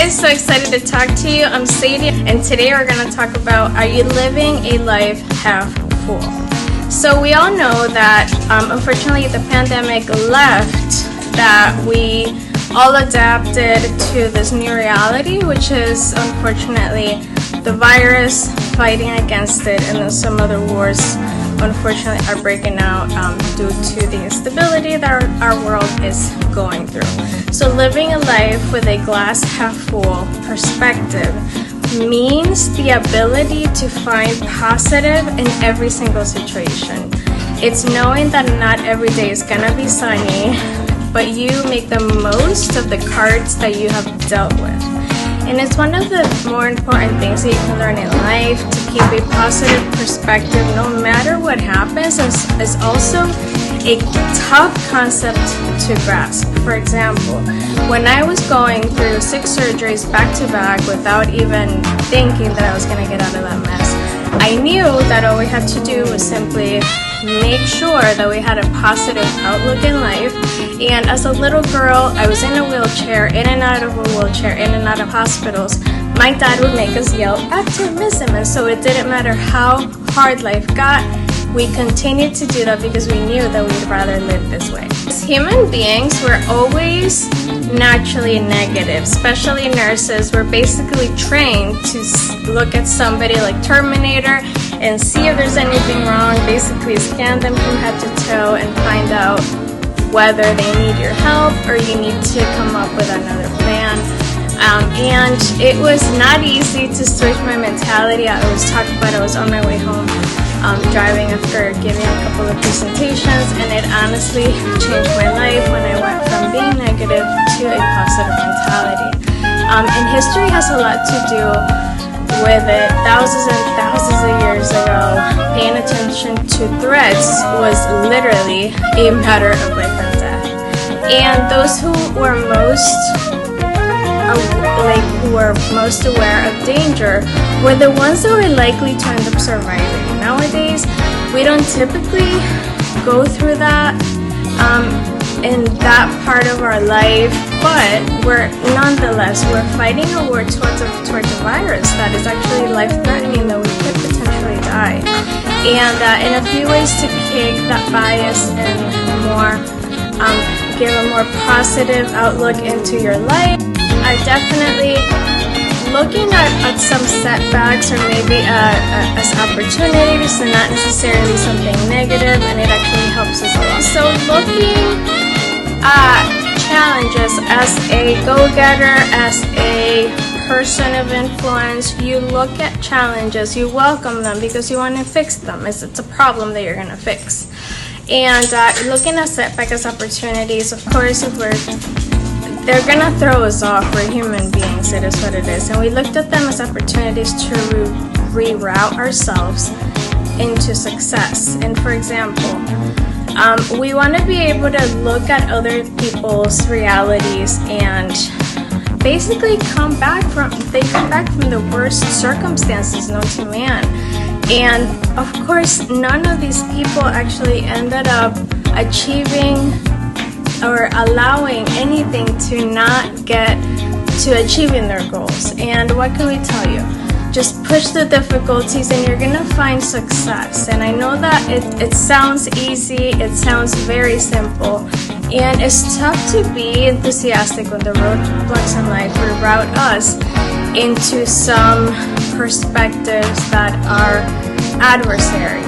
guys, so excited to talk to you. I'm Sadie, and today we're going to talk about, are you living a life half full? So we all know that unfortunately the pandemic left that we all adapted to this new reality, which is unfortunately the virus, fighting against it, and then some other wars unfortunately are breaking out due to the instability that our world is going through. So living a life with a glass half full perspective means the ability to find positive in every single situation. It's knowing that not every day is gonna be sunny, but you make the most of the cards that you have dealt with. And it's one of the more important things that you can learn in life, to keep a positive perspective no matter what happens. Is also a tough concept to grasp. For example, when I was going through 6 surgeries back to back without even thinking that I was going to get out of that mess, I knew that all we had to do was simply make sure that we had a positive outlook in life. And as a little girl, I was in a wheelchair, in and out of a wheelchair, in and out of hospitals. My dad would make us yell optimism, and so it didn't matter how hard life got, we continued to do that because we knew that we'd rather live this way. As human beings, we're always naturally negative, especially nurses. We're basically trained to look at somebody like Terminator and see if there's anything wrong, basically scan them from head to toe and find out whether they need your help or you need to come up with another plan. And it was not easy to switch my mentality. I was talking about I was on my way home driving after giving a couple of presentations, and it honestly changed my life when I went from being negative to a positive mentality. And history has a lot to do with it. Thousands and thousands of years ago, paying attention to threats was literally a matter of life and death. And those who were most aware of danger were the ones that were likely to end up surviving. Nowadays, we don't typically go through that in that part of our life, but we're fighting a war towards a virus that is actually life-threatening, that we could potentially die. And in a few ways to kick that bias and give a more positive outlook into your life, I definitely looking at some setbacks or maybe as opportunities and not necessarily something negative, and it actually helps us a lot. So looking at challenges as a go-getter, as a person of influence, you look at challenges, you welcome them because you want to fix them. It's a problem that you're going to fix. And looking at setbacks as opportunities, of course, they're gonna throw us off. We're human beings, it is what it is. And we looked at them as opportunities to reroute ourselves into success. And for example, we want to be able to look at other people's realities and basically come back from the worst circumstances known to man. And of course, none of these people actually ended up achieving or allowing anything to not get to achieving their goals. And what can we tell you? Just push the difficulties and you're gonna find success. And I know that it sounds easy, it sounds very simple, and it's tough to be enthusiastic when the roadblocks in life reroute us into some perspectives that are adversary.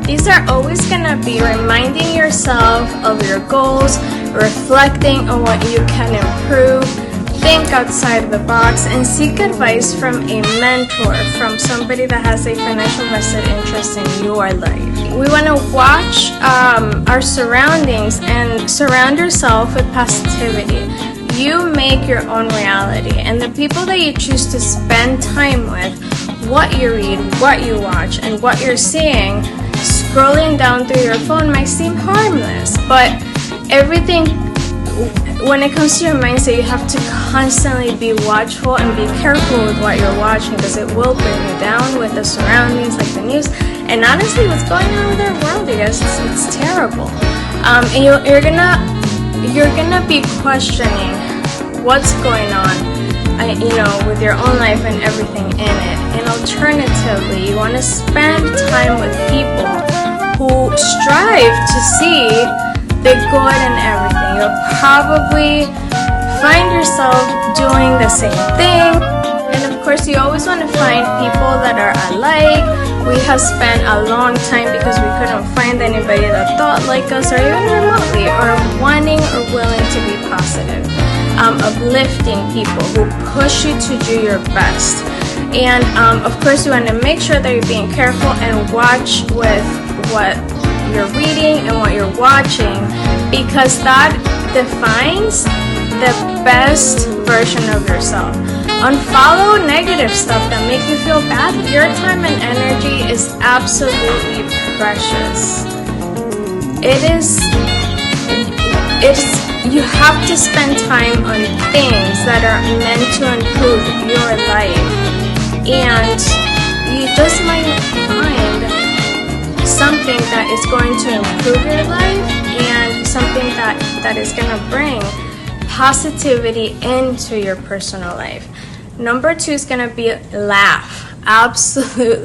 These are always going to be reminding yourself of your goals, reflecting on what you can improve, think outside the box, and seek advice from a mentor, from somebody that has a financial vested interest in your life. We want to watch our surroundings and surround yourself with positivity. You make your own reality, and the people that you choose to spend time with, what you read, what you watch, and what you're seeing, scrolling down through your phone might seem harmless, but everything, when it comes to your mindset, you have to constantly be watchful and be careful with what you're watching, because it will bring you down with the surroundings, like the news. And honestly, what's going on with our world, I guess, it's terrible. And you're gonna be questioning what's going on, with your own life and everything in it. And alternatively, you want to spend time with people who strive to see the good in everything. You'll probably find yourself doing the same thing. And of course, you always want to find people that are alike. We have spent a long time because we couldn't find anybody that thought like us or even remotely, or wanting or willing to be positive. Uplifting people who push you to do your best. And of course, you want to make sure that you're being careful and watch with what you're reading and what you're watching, because that defines the best version of yourself. Unfollow negative stuff that make you feel bad. Your time and energy is absolutely precious. You have to spend time on things that are meant to improve your life, and you just might find something that is going to improve your life and something that is going to bring positivity into your personal life. Number 2 is going to be laugh. Absolutely.